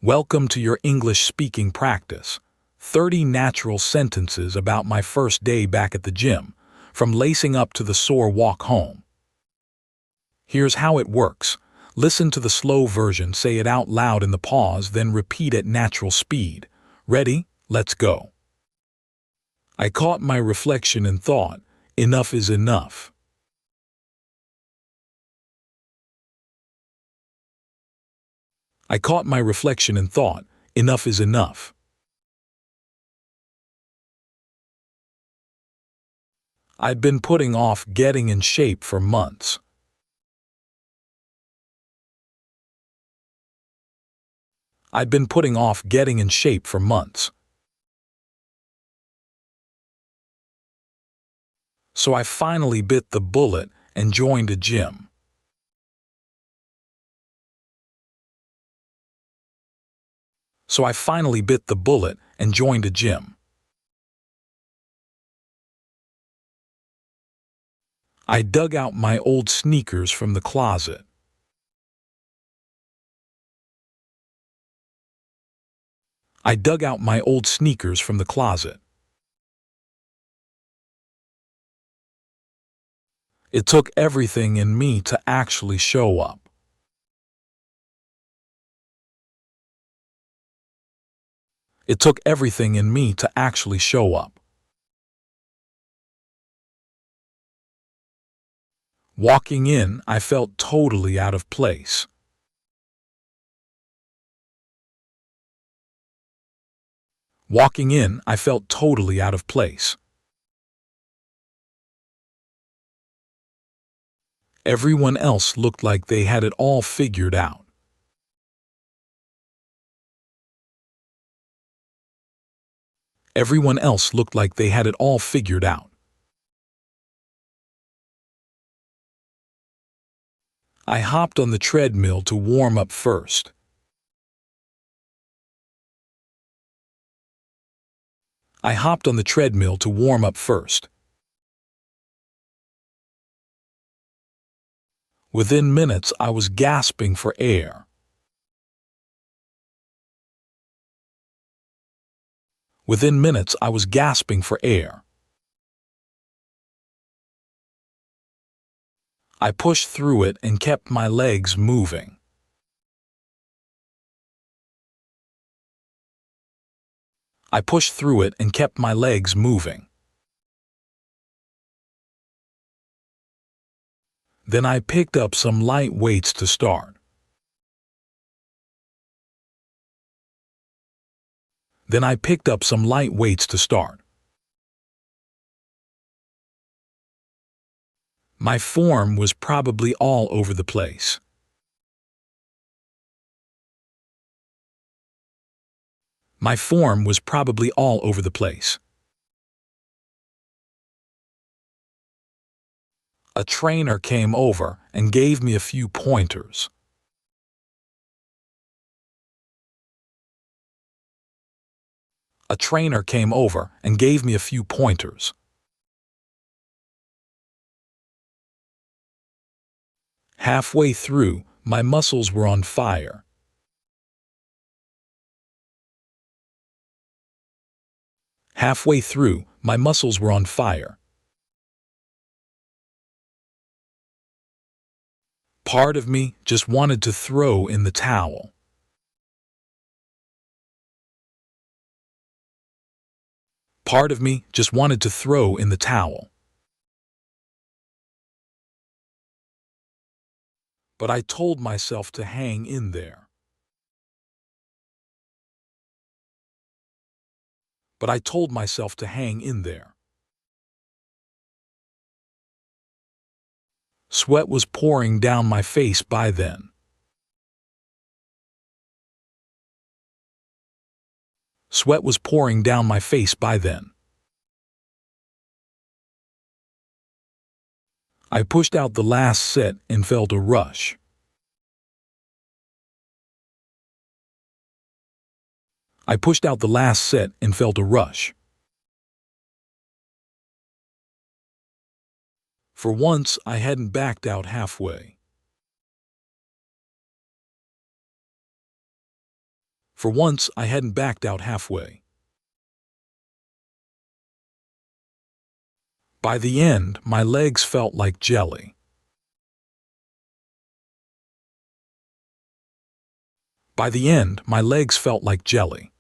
Welcome to your English speaking practice. 30 natural sentences about my first day back at the gym, from lacing up to the sore walk home. Here's how it works. Listen to the slow version, say it out loud in the pause, then repeat at natural speed. Ready? Let's go. I caught my reflection and thought, enough is enough. I caught my reflection and thought, enough is enough. I'd been putting off getting in shape for months. I'd been putting off getting in shape for months. So I finally bit the bullet and joined a gym. So I finally bit the bullet and joined a gym. I dug out my old sneakers from the closet. I dug out my old sneakers from the closet. It took everything in me to actually show up. It took everything in me to actually show up. Walking in, I felt totally out of place. Walking in, I felt totally out of place. Everyone else looked like they had it all figured out. Everyone else looked like they had it all figured out. I hopped on the treadmill to warm up first. I hopped on the treadmill to warm up first. Within minutes, I was gasping for air. Within minutes, I was gasping for air. I pushed through it and kept my legs moving. I pushed through it and kept my legs moving. Then I picked up some light weights to start. Then I picked up some light weights to start. My form was probably all over the place. My form was probably all over the place. A trainer came over and gave me a few pointers. A trainer came over and gave me a few pointers. Halfway through, my muscles were on fire. Halfway through, my muscles were on fire. Part of me just wanted to throw in the towel. Part of me just wanted to throw in the towel. But I told myself to hang in there. But I told myself to hang in there. Sweat was pouring down my face by then. Sweat was pouring down my face by then. I pushed out the last set and felt a rush. I pushed out the last set and felt a rush. For once, I hadn't backed out halfway. For once, I hadn't backed out halfway. By the end, my legs felt like jelly. By the end, my legs felt like jelly.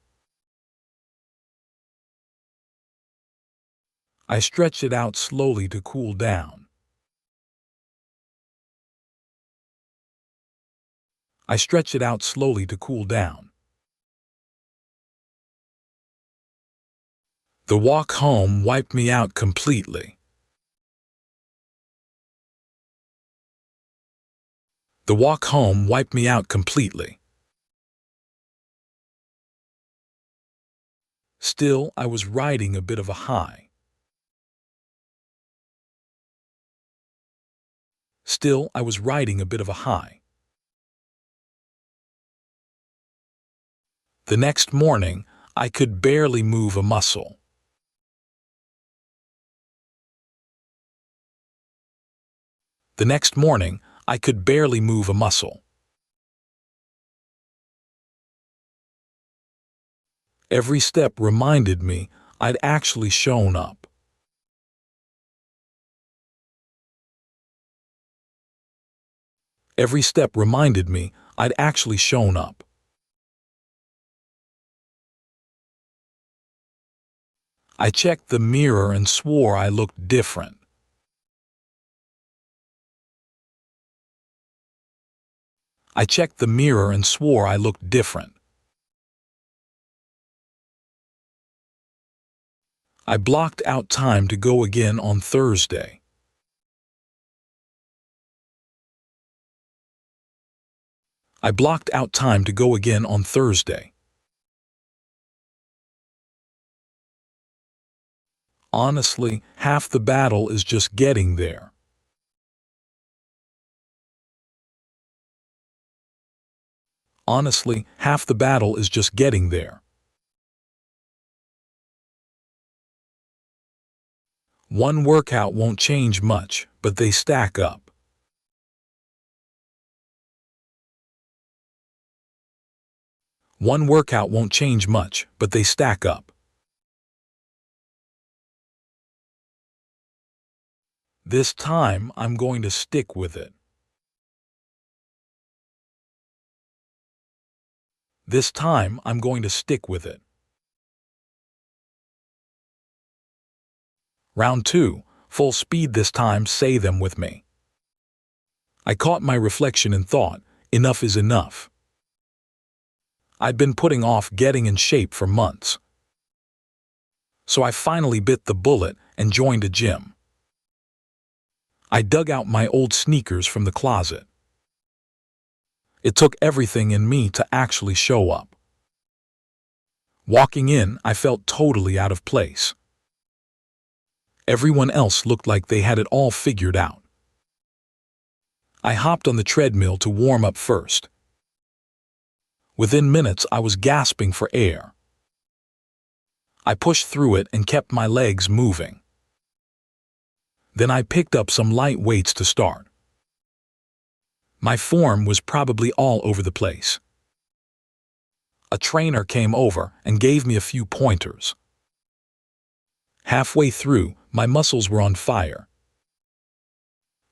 I stretched it out slowly to cool down. I stretched it out slowly to cool down. The walk home wiped me out completely. The walk home wiped me out completely. Still, I was riding a bit of a high. Still, I was riding a bit of a high. The next morning, I could barely move a muscle. The next morning, I could barely move a muscle. Every step reminded me I'd actually shown up. Every step reminded me I'd actually shown up. I checked the mirror and swore I looked different. I checked the mirror and swore I looked different. I blocked out time to go again on Thursday. I blocked out time to go again on Thursday. Honestly, half the battle is just getting there. Honestly, half the battle is just getting there. One workout won't change much, but they stack up. One workout won't change much, but they stack up. This time, I'm going to stick with it. This time, I'm going to stick with it. Round 2, full speed this time, say them with me. I caught my reflection and thought, enough is enough. I'd been putting off getting in shape for months. So I finally bit the bullet and joined a gym. I dug out my old sneakers from the closet. It took everything in me to actually show up. Walking in, I felt totally out of place. Everyone else looked like they had it all figured out. I hopped on the treadmill to warm up first. Within minutes, I was gasping for air. I pushed through it and kept my legs moving. Then I picked up some light weights to start. My form was probably all over the place. A trainer came over and gave me a few pointers. Halfway through, my muscles were on fire.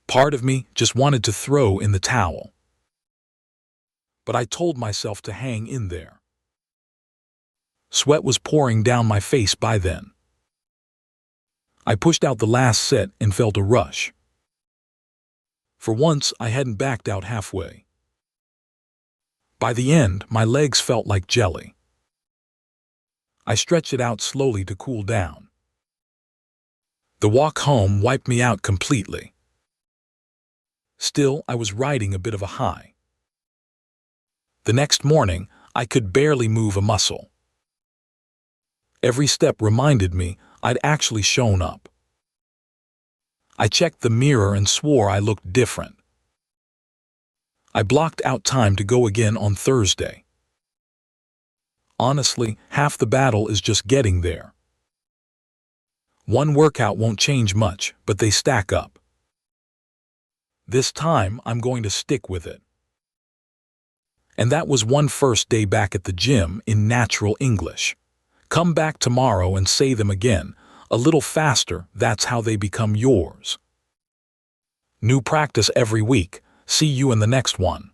Part of me just wanted to throw in the towel. But I told myself to hang in there. Sweat was pouring down my face by then. I pushed out the last set and felt a rush. For once, I hadn't backed out halfway. By the end, my legs felt like jelly. I stretched it out slowly to cool down. The walk home wiped me out completely. Still, I was riding a bit of a high. The next morning, I could barely move a muscle. Every step reminded me I'd actually shown up. I checked the mirror and swore I looked different. I blocked out time to go again on Thursday. Honestly, half the battle is just getting there. One workout won't change much, but they stack up. This time, I'm going to stick with it. And that was one first day back at the gym in natural English. Come back tomorrow and say them again. A little faster, that's how they become yours. New practice every week. See you in the next one.